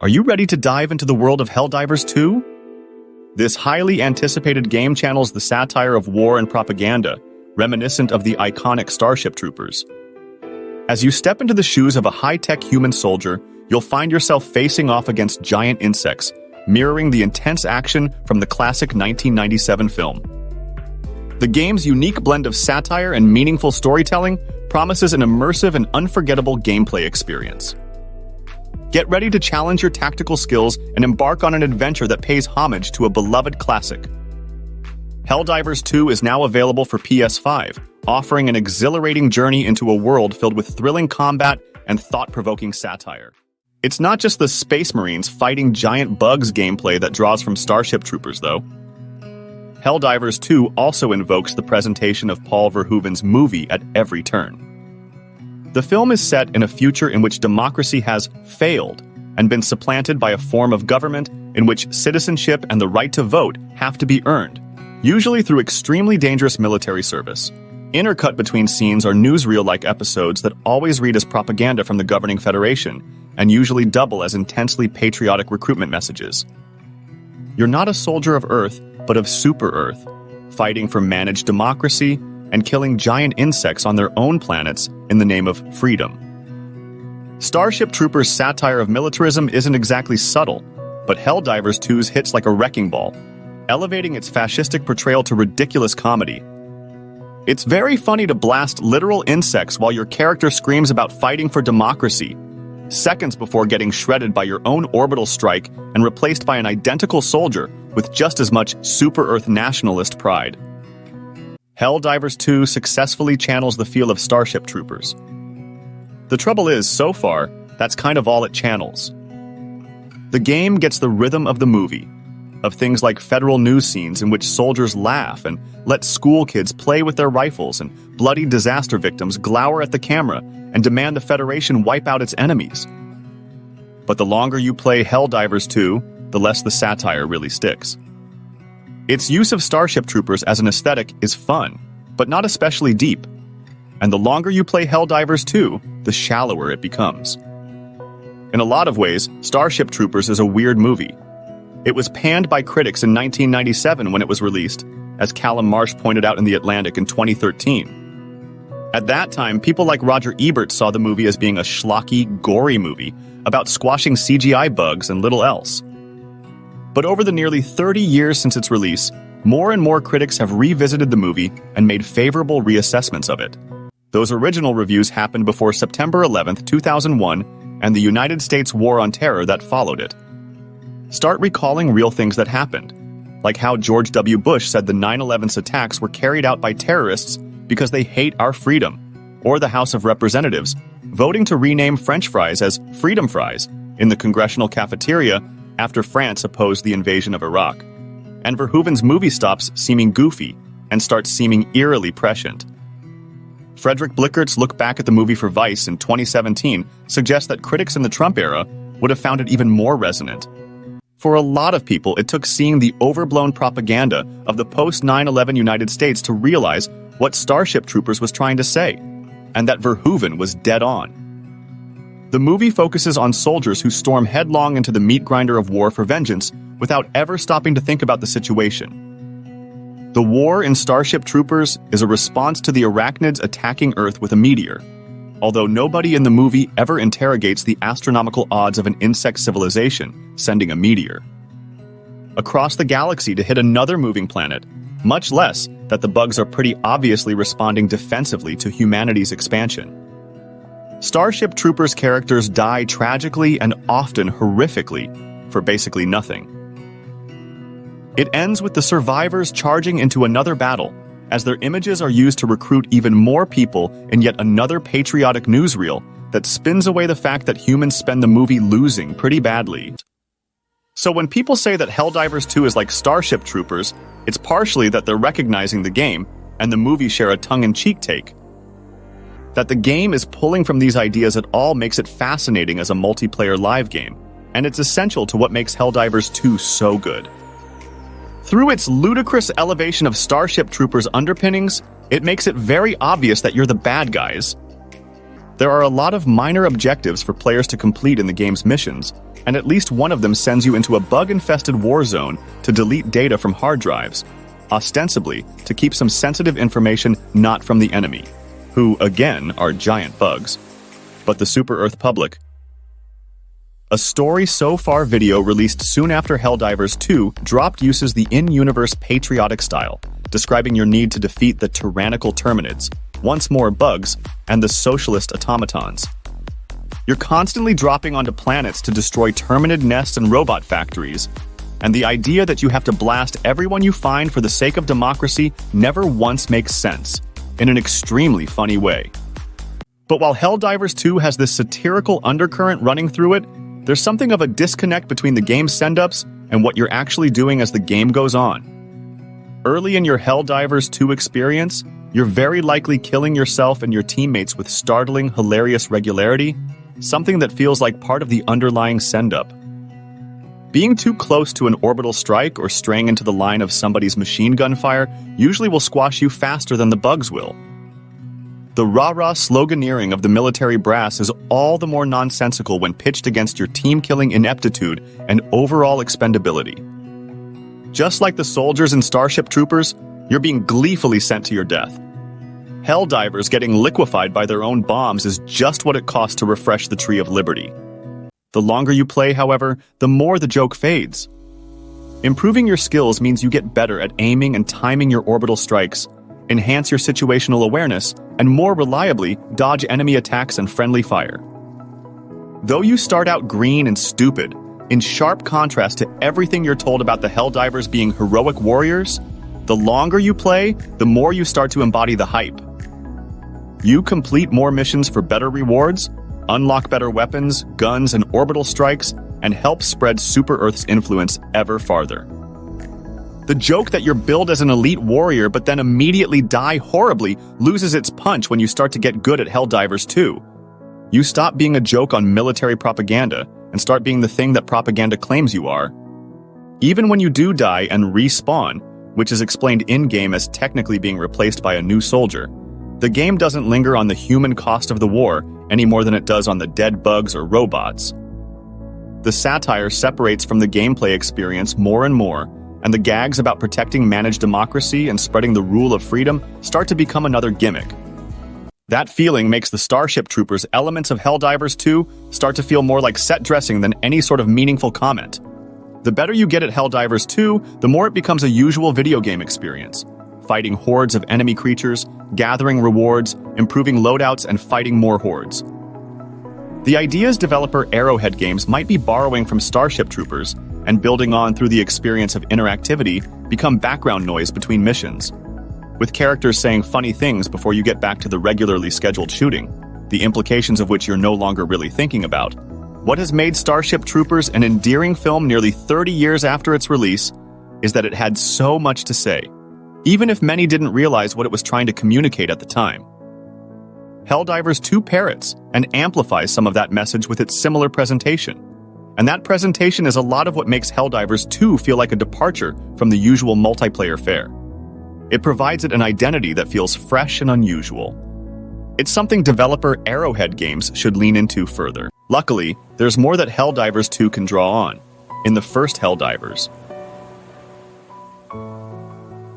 Are you ready to dive into the world of Helldivers 2? This highly anticipated game channels the satire of war and propaganda, reminiscent of the iconic Starship Troopers. As you step into the shoes of a high-tech human soldier, you'll find yourself facing off against giant insects, mirroring the intense action from the classic 1997 film. The game's unique blend of satire and meaningful storytelling promises an immersive and unforgettable gameplay experience. Get ready to challenge your tactical skills and embark on an adventure that pays homage to a beloved classic. Helldivers 2 is now available for PS5, offering an exhilarating journey into a world filled with thrilling combat and thought-provoking satire. It's not just the Space Marines fighting giant bugs gameplay that draws from Starship Troopers, though. Helldivers 2 also invokes the presentation of Paul Verhoeven's movie at every turn. The film is set in a future in which democracy has failed and been supplanted by a form of government in which citizenship and the right to vote have to be earned, usually through extremely dangerous military service. Intercut between scenes are newsreel-like episodes that always read as propaganda from the governing federation and usually double as intensely patriotic recruitment messages. You're not a soldier of Earth, but of Super Earth, fighting for managed democracy and killing giant insects on their own planets in the name of freedom. Starship Troopers' satire of militarism isn't exactly subtle, but Helldivers 2's hits like a wrecking ball, elevating its fascistic portrayal to ridiculous comedy. It's very funny to blast literal insects while your character screams about fighting for democracy, seconds before getting shredded by your own orbital strike and replaced by an identical soldier with just as much Super Earth nationalist pride. Helldivers 2 successfully channels the feel of Starship Troopers. The trouble is, so far, that's kind of all it channels. The game gets the rhythm of the movie, of things like federal news scenes in which soldiers laugh and let school kids play with their rifles and bloody disaster victims glower at the camera and demand the Federation wipe out its enemies. But the longer you play Helldivers 2, the less the satire really sticks. Its use of Starship Troopers as an aesthetic is fun, but not especially deep. And the longer you play Helldivers 2, the shallower it becomes. In a lot of ways, Starship Troopers is a weird movie. It was panned by critics in 1997 when it was released, as Callum Marsh pointed out in The Atlantic in 2013. At that time, people like Roger Ebert saw the movie as being a schlocky, gory movie about squashing CGI bugs and little else. But over the nearly 30 years since its release, more and more critics have revisited the movie and made favorable reassessments of it. Those original reviews happened before September 11, 2001, and the United States War on Terror that followed it. Start recalling real things that happened, like how George W. Bush said the 9/11 attacks were carried out by terrorists because they hate our freedom, or the House of Representatives voting to rename French fries as Freedom Fries in the congressional cafeteria after France opposed the invasion of Iraq, and Verhoeven's movie stops seeming goofy and starts seeming eerily prescient. Frederick Blickert's look back at the movie for Vice in 2017 suggests that critics in the Trump era would have found it even more resonant. For a lot of people, it took seeing the overblown propaganda of the post-9/11 United States to realize what Starship Troopers was trying to say, and that Verhoeven was dead on. The movie focuses on soldiers who storm headlong into the meat grinder of war for vengeance without ever stopping to think about the situation. The war in Starship Troopers is a response to the arachnids attacking Earth with a meteor, although nobody in the movie ever interrogates the astronomical odds of an insect civilization sending a meteor across the galaxy to hit another moving planet, much less that the bugs are pretty obviously responding defensively to humanity's expansion. Starship Troopers characters die tragically and often horrifically for basically nothing. It ends with the survivors charging into another battle, as their images are used to recruit even more people in yet another patriotic newsreel that spins away the fact that humans spend the movie losing pretty badly. So when people say that Helldivers 2 is like Starship Troopers, it's partially that they're recognizing the game and the movie share a tongue-in-cheek take. That the game is pulling from these ideas at all makes it fascinating as a multiplayer live game, and it's essential to what makes Helldivers 2 so good. Through its ludicrous elevation of Starship Troopers underpinnings, it makes it very obvious that you're the bad guys. There are a lot of minor objectives for players to complete in the game's missions, and at least one of them sends you into a bug-infested war zone to delete data from hard drives, ostensibly to keep some sensitive information not from the enemy, who, again, are giant bugs, but the Super Earth public. A Story So Far video released soon after Helldivers 2 dropped uses the in-universe patriotic style, describing your need to defeat the tyrannical Terminids, once more bugs, and the socialist automatons. You're constantly dropping onto planets to destroy Terminid nests and robot factories, and the idea that you have to blast everyone you find for the sake of democracy never once makes sense, in an extremely funny way. But while Helldivers 2 has this satirical undercurrent running through it, there's something of a disconnect between the game's send-ups and what you're actually doing as the game goes on. Early in your Helldivers 2 experience, you're very likely killing yourself and your teammates with startling, hilarious regularity, something that feels like part of the underlying send-up. Being too close to an orbital strike or straying into the line of somebody's machine gun fire usually will squash you faster than the bugs will. The rah-rah sloganeering of the military brass is all the more nonsensical when pitched against your team-killing ineptitude and overall expendability. Just like the soldiers in Starship Troopers, you're being gleefully sent to your death. Helldivers getting liquefied by their own bombs is just what it costs to refresh the Tree of Liberty. The longer you play, however, the more the joke fades. Improving your skills means you get better at aiming and timing your orbital strikes, enhance your situational awareness, and more reliably dodge enemy attacks and friendly fire. Though you start out green and stupid, in sharp contrast to everything you're told about the Helldivers being heroic warriors, the longer you play, the more you start to embody the hype. You complete more missions for better rewards, unlock better weapons, guns, and orbital strikes, and help spread Super Earth's influence ever farther. The joke that you're billed as an elite warrior but then immediately die horribly loses its punch when you start to get good at Helldivers 2. You stop being a joke on military propaganda and start being the thing that propaganda claims you are. Even when you do die and respawn, which is explained in-game as technically being replaced by a new soldier, the game doesn't linger on the human cost of the war any more than it does on the dead bugs or robots. The satire separates from the gameplay experience more and more, and the gags about protecting managed democracy and spreading the rule of freedom start to become another gimmick. That feeling makes the Starship Troopers elements of Helldivers 2 start to feel more like set dressing than any sort of meaningful comment. The better you get at Helldivers 2, the more it becomes a usual video game experience. Fighting hordes of enemy creatures, gathering rewards, improving loadouts, and fighting more hordes. The ideas developer Arrowhead Games might be borrowing from Starship Troopers and building on through the experience of interactivity become background noise between missions, with characters saying funny things before you get back to the regularly scheduled shooting, the implications of which you're no longer really thinking about. What has made Starship Troopers an endearing film nearly 30 years after its release is that it had so much to say, even if many didn't realize what it was trying to communicate at the time. Helldivers 2 parrots and amplifies some of that message with its similar presentation. And that presentation is a lot of what makes Helldivers 2 feel like a departure from the usual multiplayer fare. It provides it an identity that feels fresh and unusual. It's something developer Arrowhead Games should lean into further. Luckily, there's more that Helldivers 2 can draw on, in the first Helldivers.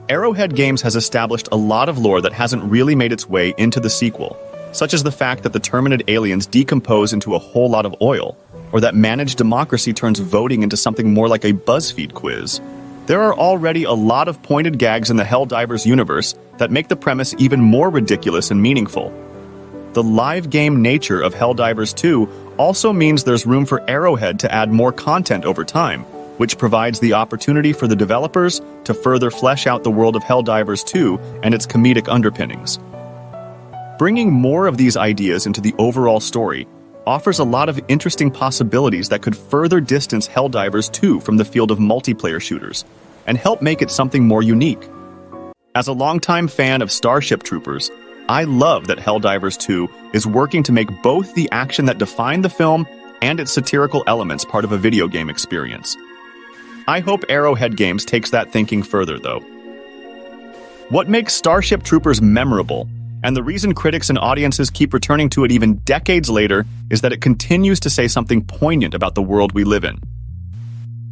Arrowhead Games has established a lot of lore that hasn't really made its way into the sequel, such as the fact that the Terminid aliens decompose into a whole lot of oil, or that managed democracy turns voting into something more like a BuzzFeed quiz. There are already a lot of pointed gags in the Helldivers universe that make the premise even more ridiculous and meaningful. The live game nature of Helldivers 2 also means there's room for Arrowhead to add more content over time, which provides the opportunity for the developers to further flesh out the world of Helldivers 2 and its comedic underpinnings. Bringing more of these ideas into the overall story offers a lot of interesting possibilities that could further distance Helldivers 2 from the field of multiplayer shooters and help make it something more unique. As a longtime fan of Starship Troopers, I love that Helldivers 2 is working to make both the action that defined the film and its satirical elements part of a video game experience. I hope Arrowhead Games takes that thinking further, though. What makes Starship Troopers memorable, And the reason critics and audiences keep returning to it even decades later is that it continues to say something poignant about the world we live in.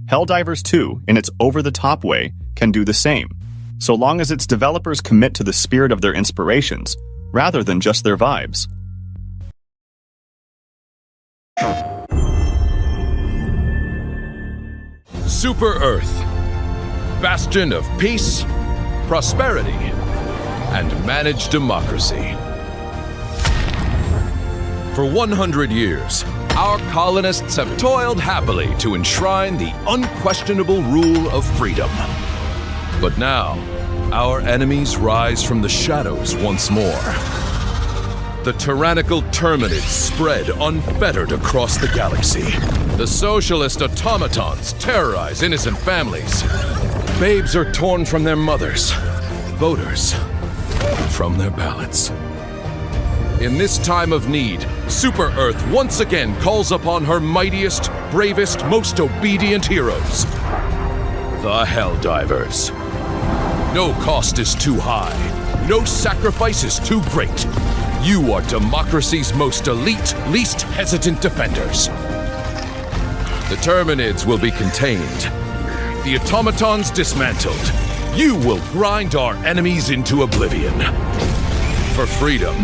Helldivers 2, in its over-the-top way, can do the same, so long as its developers commit to the spirit of their inspirations, rather than just their vibes. Super Earth, bastion of peace, prosperity, and managed democracy. For 100 years, our colonists have toiled happily to enshrine the unquestionable rule of freedom. But now, our enemies rise from the shadows once more. The tyrannical Terminids spread unfettered across the galaxy. The socialist automatons terrorize innocent families. Babes are torn from their mothers. Voters from their ballots. In this time of need, Super Earth once again calls upon her mightiest, bravest, most obedient heroes. The Helldivers. No cost is too high. No sacrifice is too great. You are democracy's most elite, least hesitant defenders. The Terminids will be contained. The automatons dismantled. You will grind our enemies into oblivion. For freedom.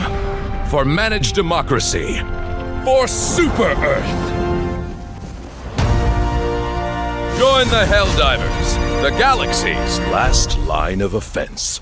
For managed democracy. For Super Earth. Join the Helldivers, the galaxy's last line of offense.